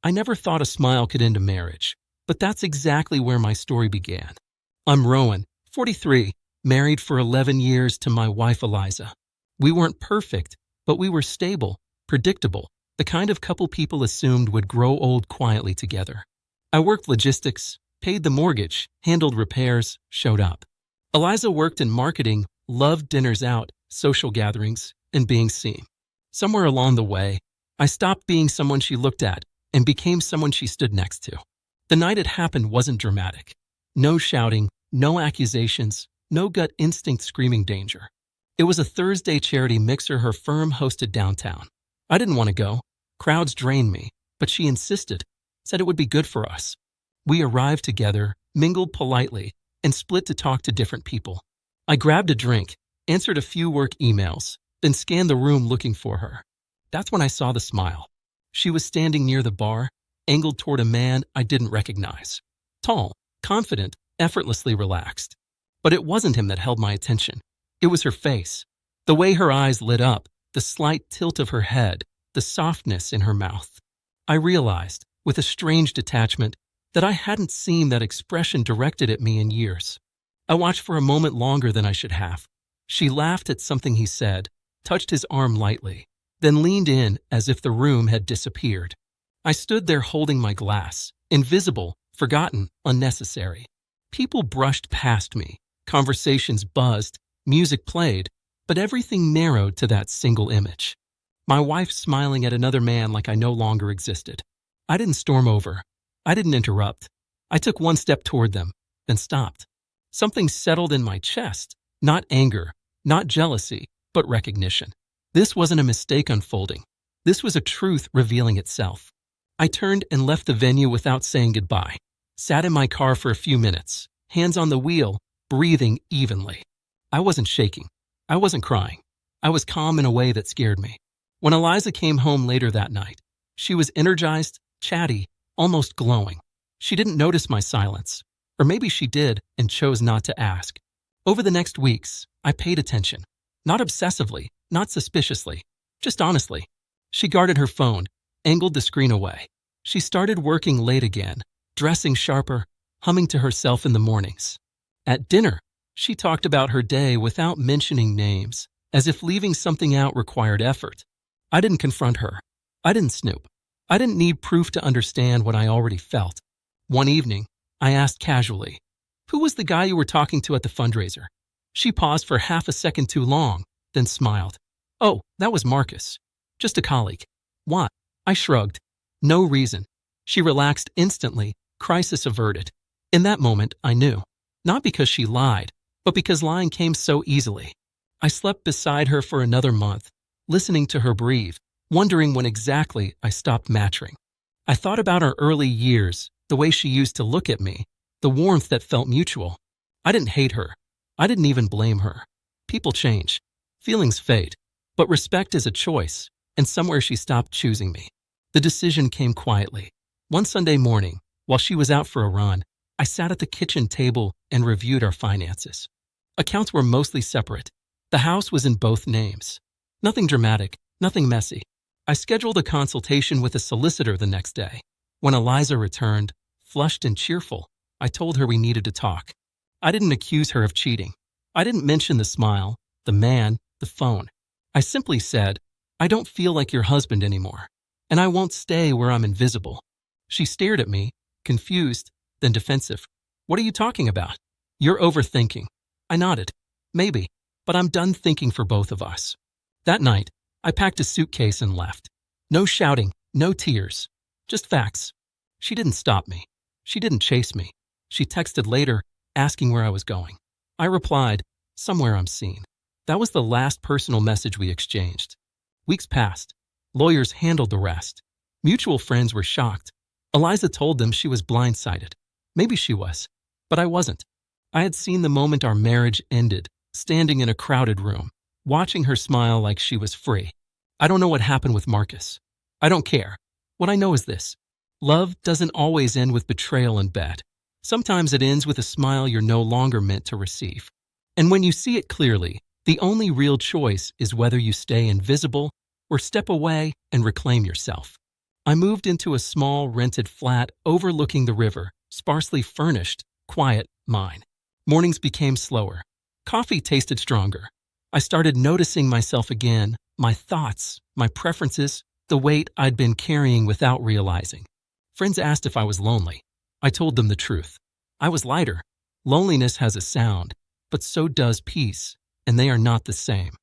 I never thought a smile could end a marriage, but that's exactly where my story began. I'm Rowan, 43, married for 11 years to my wife Eliza. We weren't perfect, but we were stable, predictable, the kind of couple people assumed would grow old quietly together. I worked logistics, paid the mortgage, handled repairs, showed up. Eliza worked in marketing, loved dinners out, social gatherings, and being seen. Somewhere along the way, I stopped being someone she looked at and became someone she stood next to. The night it happened wasn't dramatic. No shouting, no accusations, no gut instinct screaming danger. It was a Thursday charity mixer her firm hosted downtown. I didn't want to go. Crowds drained me, but she insisted, said it would be good for us. We arrived together, mingled politely, and split to talk to different people. I grabbed a drink, answered a few work emails, then scanned the room looking for her. That's when I saw the smile. She was standing near the bar, angled toward a man I didn't recognize. Tall, confident, effortlessly relaxed. But it wasn't him that held my attention. It was her face. The way her eyes lit up, the slight tilt of her head, the softness in her mouth. I realized, with a strange detachment, that I hadn't seen that expression directed at me in years. I watched for a moment longer than I should have. She laughed at something he said, touched his arm lightly, then leaned in as if the room had disappeared. I stood there holding my glass, invisible, forgotten, unnecessary. People brushed past me, conversations buzzed, music played, but everything narrowed to that single image. My wife smiling at another man like I no longer existed. I didn't storm over. I didn't interrupt. I took one step toward them, then stopped. Something settled in my chest, not anger, not jealousy, but recognition. This wasn't a mistake unfolding. This was a truth revealing itself. I turned and left the venue without saying goodbye. Sat in my car for a few minutes, hands on the wheel, breathing evenly. I wasn't shaking. I wasn't crying. I was calm in a way that scared me. When Eliza came home later that night, she was energized, chatty, almost glowing. She didn't notice my silence. Or maybe she did and chose not to ask. Over the next weeks, I paid attention. Not obsessively, not suspiciously, just honestly. She guarded her phone, angled the screen away. She started working late again, dressing sharper, humming to herself in the mornings. At dinner, she talked about her day without mentioning names, as if leaving something out required effort. I didn't confront her. I didn't snoop. I didn't need proof to understand what I already felt. One evening, I asked casually, "Who was the guy you were talking to at the fundraiser?" She paused for half a second too long, then smiled. "Oh, that was Marcus. Just a colleague." "What?" I shrugged. "No reason." She relaxed instantly, crisis averted. In that moment, I knew. Not because she lied, but because lying came so easily. I slept beside her for another month, listening to her breathe, wondering when exactly I stopped matching. I thought about our early years, the way she used to look at me, the warmth that felt mutual. I didn't hate her. I didn't even blame her. People change. Feelings fade. But respect is a choice, and somewhere she stopped choosing me. The decision came quietly. One Sunday morning, while she was out for a run, I sat at the kitchen table and reviewed our finances. Accounts were mostly separate. The house was in both names. Nothing dramatic, nothing messy. I scheduled a consultation with a solicitor the next day. When Eliza returned, flushed and cheerful, I told her we needed to talk. I didn't accuse her of cheating. I didn't mention the smile, the man, the phone. I simply said, "I don't feel like your husband anymore, and I won't stay where I'm invisible." She stared at me, confused, then defensive. "What are you talking about?" "You're overthinking." I nodded. "Maybe, but I'm done thinking for both of us." That night, I packed a suitcase and left. No shouting, no tears, just facts. She didn't stop me. She didn't chase me. She texted later, asking where I was going. I replied, "Somewhere I'm seen." That was the last personal message we exchanged. Weeks passed. Lawyers handled the rest. Mutual friends were shocked. Eliza told them she was blindsided. Maybe she was, but I wasn't. I had seen the moment our marriage ended, standing in a crowded room, watching her smile like she was free. I don't know what happened with Marcus. I don't care. What I know is this. Love doesn't always end with betrayal in bed. Sometimes it ends with a smile you're no longer meant to receive. And when you see it clearly, the only real choice is whether you stay invisible or step away and reclaim yourself. I moved into a small rented flat overlooking the river, sparsely furnished, quiet, mine. Mornings became slower. Coffee tasted stronger. I started noticing myself again, my thoughts, my preferences, the weight I'd been carrying without realizing. Friends asked if I was lonely. I told them the truth. I was lighter. Loneliness has a sound, but so does peace, and they are not the same.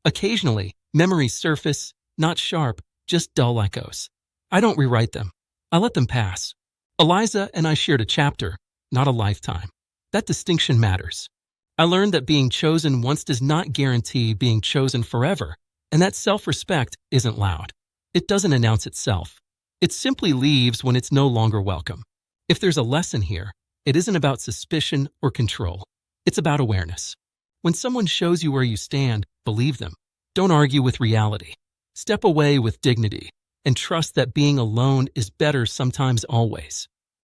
Occasionally, memories surface, not sharp, just dull echoes. I don't rewrite them. I let them pass. Eliza and I shared a chapter, not a lifetime. That distinction matters. I learned that being chosen once does not guarantee being chosen forever, and that self-respect isn't loud. It doesn't announce itself. It simply leaves when it's no longer welcome. If there's a lesson here, it isn't about suspicion or control. It's about awareness. When someone shows you where you stand, believe them. Don't argue with reality. Step away with dignity, and trust that being alone is better sometimes always.